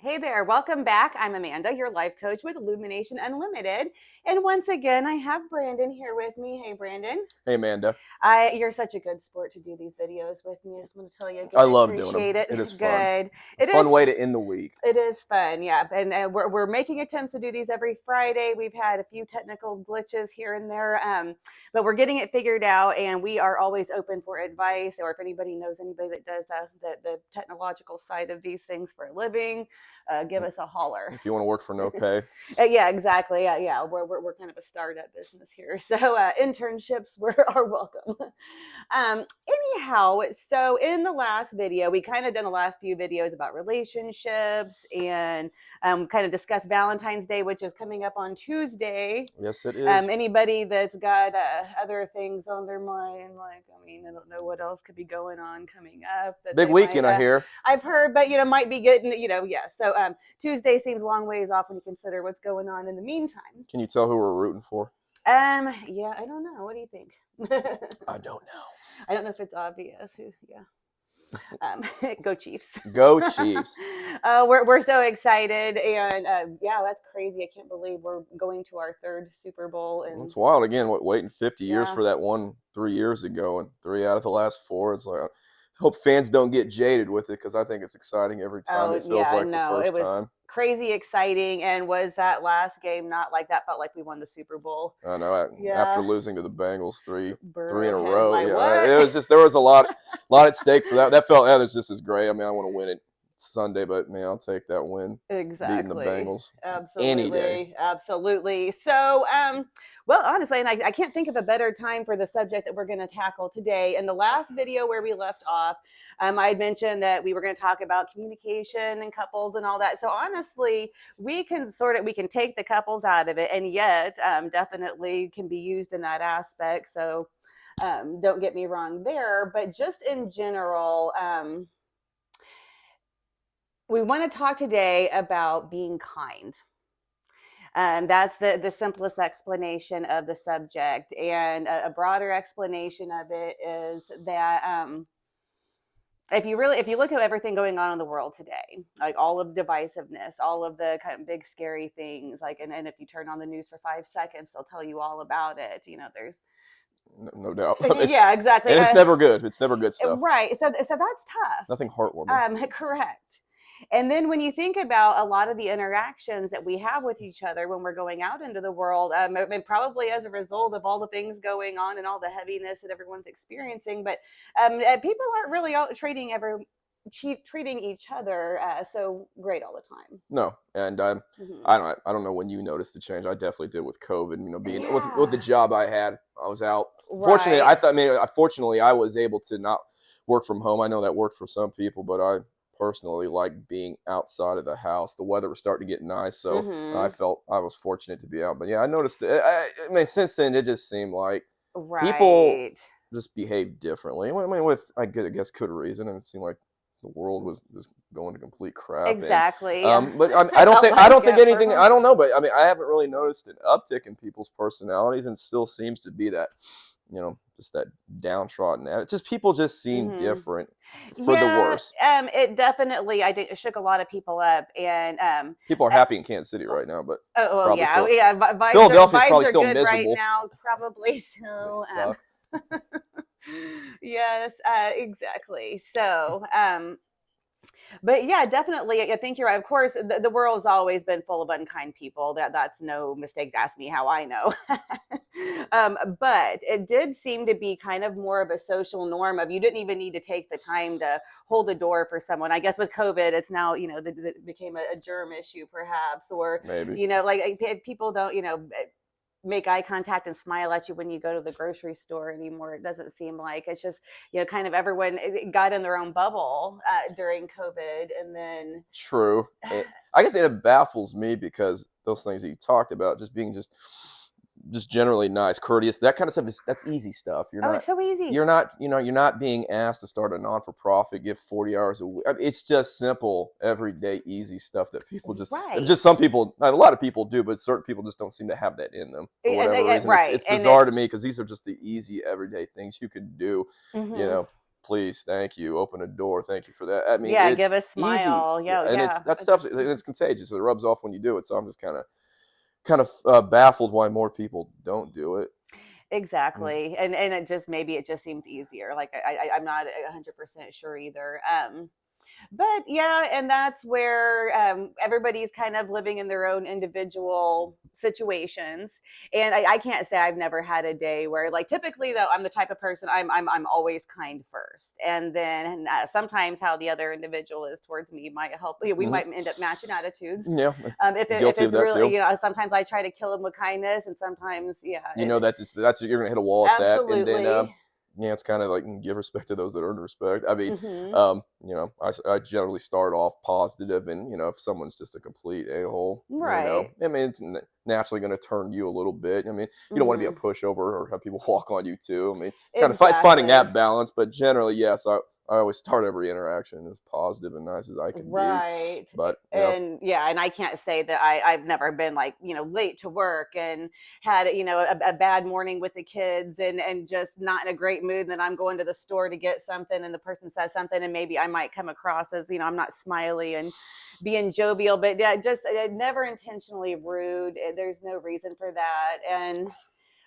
Hey there, welcome back. I'm Amanda, your life coach with Illumination Unlimited. And once again, I have Brandon here with me. Hey, Brandon. Hey, Amanda. You're such a good sport to do these videos with me. I just want to tell you again, I I love doing them. appreciate it. It is fun. Good. Fun way to end the week. It is fun, yeah. And we're making attempts to do these every Friday. We've had a few technical glitches here and there, but we're getting it figured out. And we are always open for advice, or if anybody knows anybody that does the technological side of these things for a living, give us a holler. If you want to work for no pay. Yeah, exactly. Yeah. We're kind of a startup business here, so internships are welcome. Anyhow, so in the last video, we kind of done the last few videos about relationships and kind of discussed Valentine's Day, which is coming up on Tuesday. Yes, it is. Anybody that's got other things on their mind, like, I don't know what else could be going on coming up. Big weekend, I hear. I've heard, but might be getting, yeah. So Tuesday seems a long ways off when you consider what's going on in the meantime. Can you tell who we're rooting for? Yeah, I don't know. What do you think? I don't know. I don't know if it's obvious. Go Chiefs. Go Chiefs. We're so excited, and that's crazy. I can't believe we're going to our third Super Bowl. And it's wild. Again, waiting 50 years for that one 3 years ago, and 3 out of the last 4. It's like, I hope fans don't get jaded with it, because I think it's exciting every time. It feels like the first it was time. Crazy exciting. And was that last game not like that? Felt like we won the Super Bowl. I know. After losing to the Bengals three in a row, like, it was just, there was a lot at stake for that. That felt, this just is great. I mean, I want to win it Sunday, but man, I'll take that win. Exactly. Beating the Bengals. Absolutely. Any day. Absolutely. So, well, honestly, and I can't think of a better time for the subject that we're going to tackle today. In the last video where we left off, I had mentioned that we were going to talk about communication and couples and all that. So honestly, we can take the couples out of it, and yet definitely can be used in that aspect. So don't get me wrong there, but just in general, we want to talk today about being kind. That's the simplest explanation of the subject. And a broader explanation of it is that if you look at everything going on in the world today, like all of divisiveness, all of the kind of big scary things, like, and if you turn on the news for 5 seconds, they'll tell you all about it. There's no doubt. Yeah, exactly. And it's never good. It's never good stuff. Right. So that's tough. Nothing heartwarming. Correct. And then when you think about a lot of the interactions that we have with each other when we're going out into the world, probably as a result of all the things going on and all the heaviness that everyone's experiencing, but people aren't really treating each other so great all the time. No, and I don't know when you noticed the change. I definitely did with COVID. Being with the job I had, I was out. Right. Fortunately, I was able to not work from home. I know that worked for some people, but I personally like being outside of the house. The weather was starting to get nice, so I felt I was fortunate to be out. But yeah, I noticed since then it just seemed like people just behave differently. With I guess good reason, and it seemed like the world was just going to complete crap. Exactly. But I don't think anything. I don't know, but I haven't really noticed an uptick in people's personalities, and still seems to be that, just that downtrodden. It's just people just seem different for the worse. It definitely, I think, shook a lot of people up, and people are happy in Kansas City right now, but Philadelphia's probably still good miserable right now, probably so. Yes, exactly. So, but yeah, definitely, I think you're right. Of course, the world's always been full of unkind people. That's no mistake to ask me how I know. But it did seem to be kind of more of a social norm of you didn't even need to take the time to hold the door for someone. I guess with COVID, it's now, it became a germ issue perhaps, or maybe, like people don't, make eye contact and smile at you when you go to the grocery store anymore. It doesn't seem like. It's just, kind of everyone got in their own bubble during COVID. And then true. I guess it baffles me, because those things that you talked about, just being just generally nice, courteous, that kind of stuff that's easy stuff. It's so easy. You're not being asked to start a non-for-profit, give 40 hours a week. It's just simple, everyday, easy stuff that people just some people, a lot of people do, but certain people just don't seem to have that in them for whatever reason. Right. It's bizarre to me, because these are just the easy, everyday things you can do, please, thank you, open a door, thank you for that. I mean, Yeah, give it's a easy, smile. Yeah, and it's yeah. that stuff, and it's contagious. It rubs off when you do it. So I'm just kind of baffled why more people don't do it. Mm. Exactly. And it just maybe it just seems easier. Like I'm not 100% sure either. But yeah, and that's where everybody's kind of living in their own individual situations. And I can't say I've never had a day where, like, typically though, I'm the type of person I'm always kind first, and then sometimes how the other individual is towards me might help. We Mhm. might end up matching attitudes. Yeah, If guilty of it's that really, too. sometimes I try to kill them with kindness, and sometimes yeah, You know that that's you're gonna hit a wall at that, and then absolutely. yeah, it's kind of like give respect to those that earn respect. I mean, Hmm. I generally start off positive, and if someone's just a complete a hole, Right. I mean, it's naturally going to turn you a little bit. I mean, you don't want to be a Hmm. pushover or have people walk on you too. I mean, it's finding that Exactly. balance, but generally, yes, I always start every interaction as positive and nice as I can be. Right. But And yeah, and I can't say that I've never been like, late to work and had, a bad morning with the kids and just not in a great mood. And then I'm going to the store to get something and the person says something and maybe I might come across as, I'm not smiley and being jovial, but yeah, just never intentionally rude. There's no reason for that. And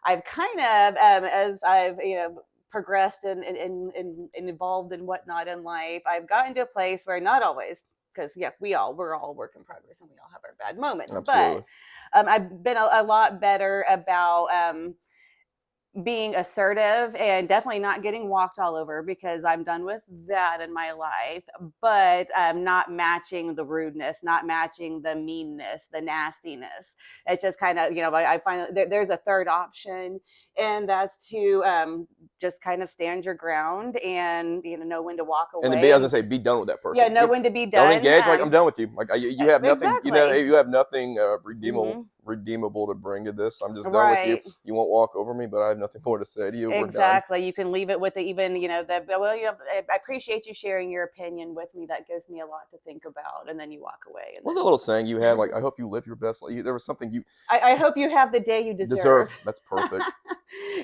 I've kind of, as I've, progressed and evolved and whatnot in life, I've gotten to a place where not always, because yeah, we're all work in progress and we all have our bad moments, but absolutely. I've been a lot better about being assertive and definitely not getting walked all over because I'm done with that in my life, but not matching the rudeness, not matching the meanness, the nastiness. It's just kind of, I find there's a third option, and that's to just kind of stand your ground and, know when to walk And then be, away as I and say, be done with that yeah, person. know when to be Don't done. engage. Like, I'm done with you. Like, you have nothing. Exactly. You have nothing redeemable Hmm. redeemable to bring to this. I'm just done with you. Right. You won't walk over me, but I have nothing more to say to you. We're done. Exactly. You can leave it with the even, the well, I appreciate you sharing your opinion with me. That gives me a lot to think about. And then you walk away. And What was a little saying you had? Like, then I hope you live your best life. There was something you I hope you have the day you deserve. deserve. That's perfect.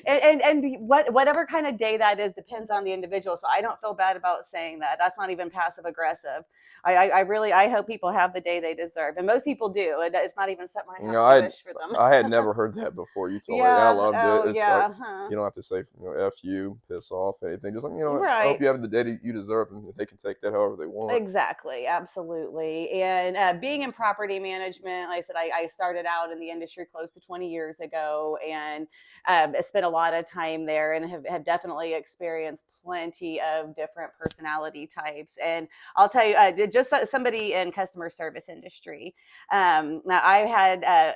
And whatever kind of day that is depends on the individual. So I don't feel bad about saying that. That's not even passive aggressive. I really I hope people have the day they deserve, and most people do. And it's not even something I You have know, to wish for them. I had never heard that before. You told me, and I Yeah. loved it. Oh It's like yeah. Huh. you don't have to say "f you," "piss off," anything. Just like I hope Right. you have the day that you deserve, and they can take that however they want. Exactly, absolutely. And being in property management, like I said, I started out in the industry close to 20 years ago and I spent a lot of time there and have definitely experienced plenty of different personality types. And I'll tell you, just somebody in customer service industry. Now I had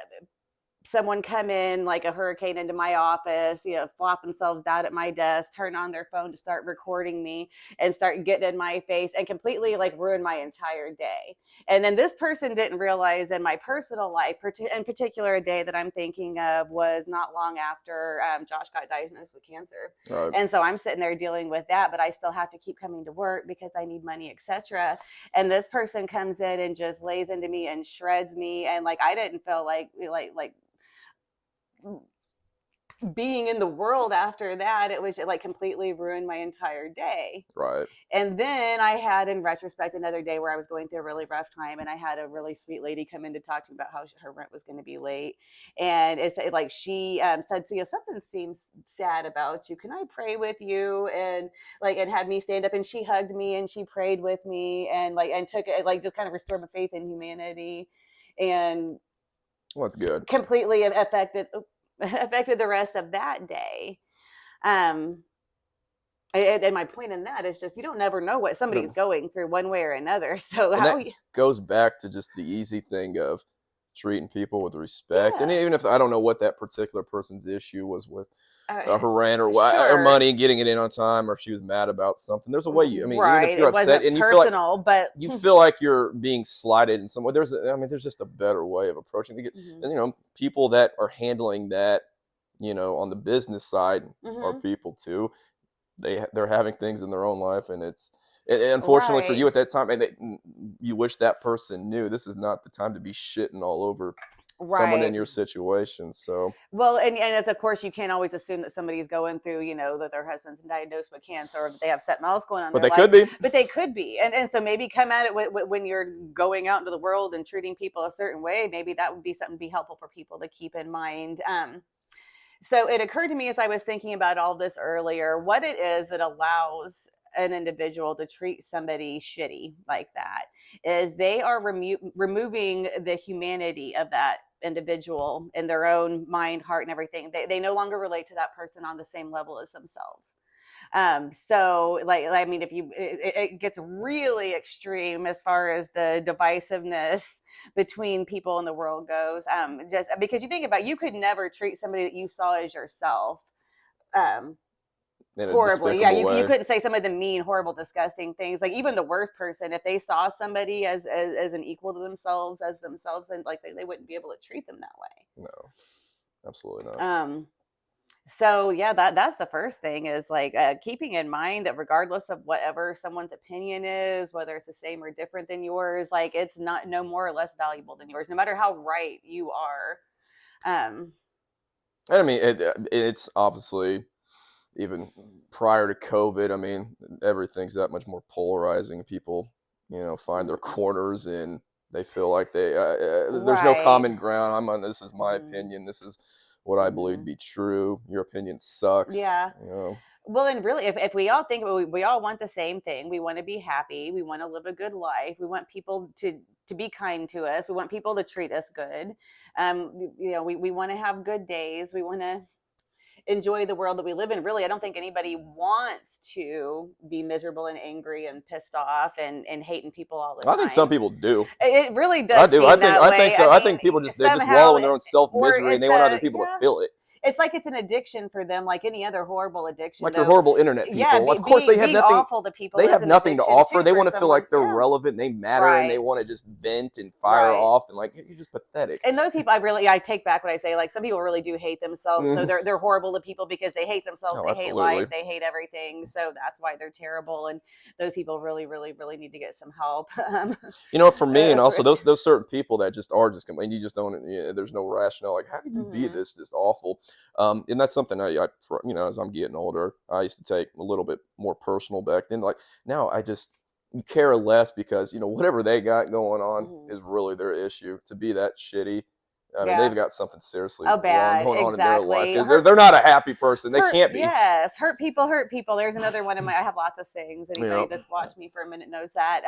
someone come in like a hurricane into my office, flop themselves down at my desk, turn on their phone to start recording me and start getting in my face and completely like ruin my entire day. And then this person didn't realize in my personal life, in particular, a day that I'm thinking of was not long after Josh got diagnosed with cancer. Uh, And so I'm sitting there dealing with that, but I still have to keep coming to work because I need money, etc. And this person comes in and just lays into me and shreds me. And like, I didn't feel like being in the world after that. It was like completely ruined my entire day. right. And then I had, in retrospect, another day where I was going through a really rough time, and I had a really sweet lady come in to talk to me about how her rent was going to be late. And it's like she said, "So something seems sad about you. Can I pray with you?" And like, and had me stand up, and she hugged me and she prayed with me, and like, and took it, like, just kind of restored my faith in humanity, and Well, that's good. completely affected the rest of that day. Um, and my point in that is just you don't never know what somebody's No. going through one way or another. So And how that you, goes back to just the easy thing of treating people with respect. And yeah, even if I don't know what that particular person's issue was with uh, her rent or sure, money and getting it in on time, or if she was mad about something, there's a way I mean, even if right. you're It upset wasn't and personal, but you feel like you're being slighted in some way, I mean, there's just a better way of approaching it. hmm, And, people that are handling that, on the business side are hmm, people too. They're having things in their own life, and and unfortunately for you right. at that time, and you wish that person knew this is not the time to be shitting all over someone in Right. your situation. So, Well, and as of course, you can't always assume that somebody's going through, that their husband's diagnosed with cancer or that they have something else going on in but their they life, could be. but they could be. And so maybe come at it when you're going out into the world and treating people a certain way. Maybe that would be something to be helpful for people to keep in mind. So it occurred to me as I was thinking about all this earlier, what it is that allows an individual to treat somebody shitty like that is they are removing the humanity of that individual in their own mind, heart, and everything. They no longer relate to that person on the same level as themselves. So like, I mean, if you, it gets really extreme as far as the divisiveness between people in the world goes. Just because you think about, you could never treat somebody that you saw as yourself, In a horribly. Yeah, despicable you way. couldn't say some of the mean, horrible, disgusting things. Like even the worst person, if they saw somebody as an equal to themselves, as themselves, and like they wouldn't be able to treat them that way. No, absolutely not. So yeah, that's the first thing is like keeping in mind that regardless of whatever someone's opinion is, whether it's the same or different than yours, like it's not no more or less valuable than yours, no matter how right you are. Um, And I mean, it's obviously even prior to COVID. I mean, everything's that much more polarizing. People, find their corners and they feel like there's no right. common ground. This is my Mhm. opinion. This is what I believe to Mhm. be true. Your opinion sucks. Yeah. You know, Well, and really, if we all think we all want the same thing, we want to be happy, we want to live a good life, we want people to be kind to us, we want people to treat us good. We want to have good days, we want to enjoy the world that we live in. Really, I don't think anybody wants to be miserable and angry and pissed off and hating people all the I think some time. people do. It really I does do. seem that I think way. I so. I mean, think people they just somehow, wallow in their own self or misery and it's they want other a people to yeah, feel it. it's like it's an addiction for them, like any other horrible addiction, Like your though. horrible internet Yeah, people. Of course, they have being nothing. awful to people They is have an nothing to addiction offer. too They for want to feel someone. like they're Yeah, relevant, they matter, and they right, want to just vent and fire right. off. And like, you're just pathetic. And those people, I take back what I say. Like some people really do hate themselves, so Mhm. they're horrible to people because they hate themselves, Oh, they hate life, absolutely. they hate everything. So that's why they're terrible. And those people really, really, really need to get some help. For me, and For, also those certain people that just are just complaining, you just don't. There's no rationale. Like, how could you be Mhm. this just awful? And that's something as I'm getting older, I used to take a little bit more personal back then. Like now, I just care less because whatever they got going on Mhm. is really their issue. To be that shitty, I mean, they've Yeah. got something seriously Oh, wrong bad. going on in their life Exactly. because they're not a happy person. They can't be. Yes, hurt people hurt people. There's another one of my, I have lots of sayings. Anybody Yeah. that's watched me for a minute knows that.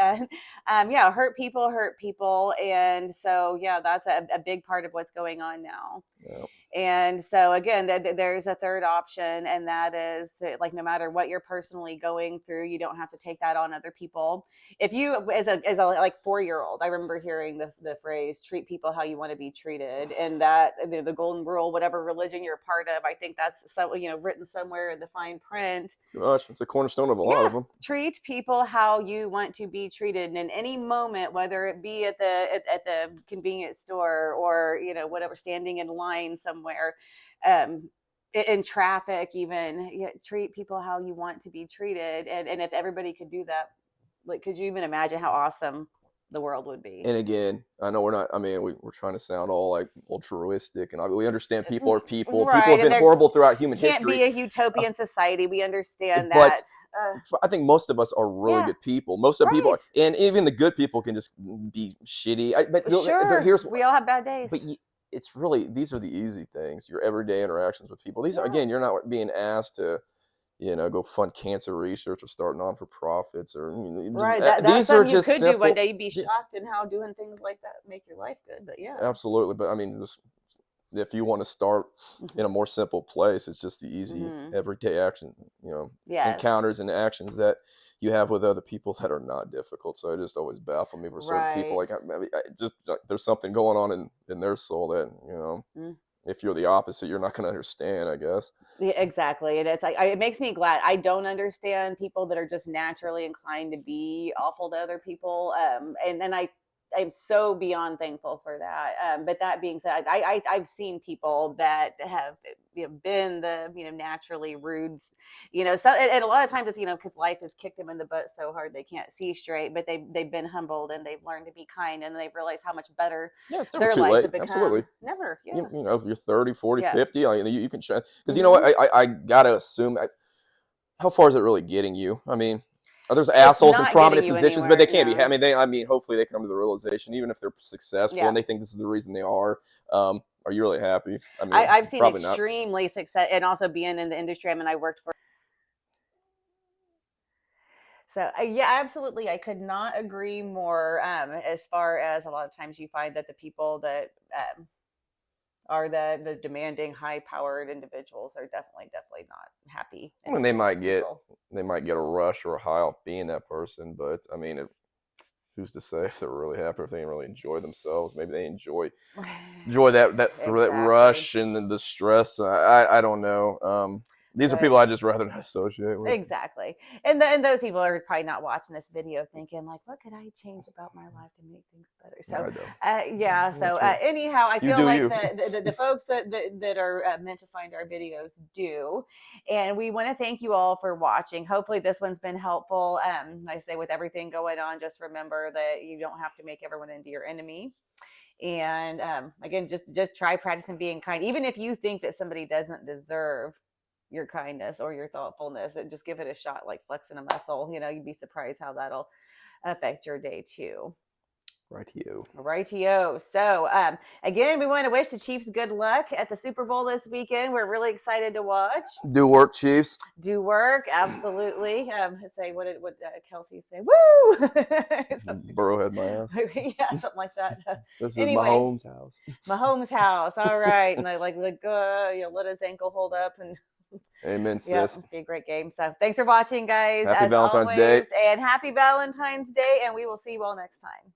Yeah, hurt people. And so, yeah, that's a big part of what's going on now. Yeah. And so again, there's a third option, and that is like no matter what you're personally going through, you don't have to take that on other people. If you, as a like 4-year-old, I remember hearing the phrase "treat people how you want to be treated," and that the golden rule, whatever religion you're part of, I think that's so written somewhere in the fine print. Gosh, it's a cornerstone of a lot Yeah, of them. treat people how you want to be treated, and in any moment, whether it be at the convenience store or whatever, standing in line somewhere, um, in traffic, even treat people how you want to be treated, and if everybody could do that, like, could you even imagine how awesome the world would be? And again, I know we're not. I mean, we're trying to sound all like altruistic, and we understand people are people. People Right, have and been there horrible throughout human can't history, be a uh, utopian society. We understand but that. uh, I think most of us are really yeah, good people. Most of the people, right. are, and even the good people can just be shitty. Sure, Here's, we all have bad days. but it's really these are the easy things. Your everyday interactions with people. These Yeah. again, you're not being asked to go fund cancer research or start non for profits or Right. That's these are something you just could do one simple. day. You'd be Yeah, shocked in how doing things like that make your life good. But yeah. absolutely, but I mean, if you want to start in a more simple place, it's just the easy Mm-hmm. everyday action, Yes. encounters and actions that you have with other people that are not difficult. So it just always baffled me for certain people. Right. Like just there's something going on in their soul that Mm. if you're the opposite, you're not going to understand. I guess. Yeah, exactly. And it's like it makes me glad. I don't understand people that are just naturally inclined to be awful to other people. And I I'm so beyond thankful for that. But that being said, I've seen people that have been the naturally rude, so and a lot of times it's because life has kicked them in the butt so hard they can't see straight, but they've been humbled and they've learned to be kind and they've realized how much better it's never their too lives late. have become. Absolutely. Never. Yeah. If you're 30, 40, Yeah. 50, you can try, because you know what, I gotta assume, how far is it really getting you? I mean, there's assholes in not prominent getting you positions, but they can't anywhere, be. no. I mean, hopefully they come to the realization, even if they're successful Yeah. and they think this is the reason they are. Are you really happy? I mean, I've seen probably not. extremely success, and also being in the industry. I mean, I worked for. So yeah, absolutely, I could not agree more. As far as a lot of times you find that the people that are the demanding, high-powered individuals are definitely not happy. I mean, they might individuals. get a rush or a high off being that person, but I mean, who's to say if they're really happy, if they really enjoy themselves? Maybe they enjoy that Exactly. rush and the stress. I don't know. These are people I just rather not associate with. Exactly. And those people are probably not watching this video thinking like, what could I change about my life to make things better? So yeah. So anyhow, I feel like the folks that are meant to find our videos do. And we want to thank you all for watching. Hopefully this one's been helpful. Like I say, with everything going on, just remember that you don't have to make everyone into your enemy. And again, just try practicing being kind. Even if you think that somebody doesn't deserve your kindness or your thoughtfulness, and just give it a shot, like flexing a muscle. You'd be surprised how that'll affect your day too. Rightio. So again, we want to wish the Chiefs good luck at the Super Bowl this weekend. We're really excited to watch. Do work, Chiefs. Do work, absolutely. Say what Kelsey say? Woo! Burrow had my ass. Yeah, something like that. This is Mahomes' house. Mahomes' house. All right, and I let his ankle hold up and. Amen, sis. Yeah, it's gonna be a great game. So thanks for watching, guys. Happy Valentine's Day. And happy Valentine's Day. And we will see you all next time.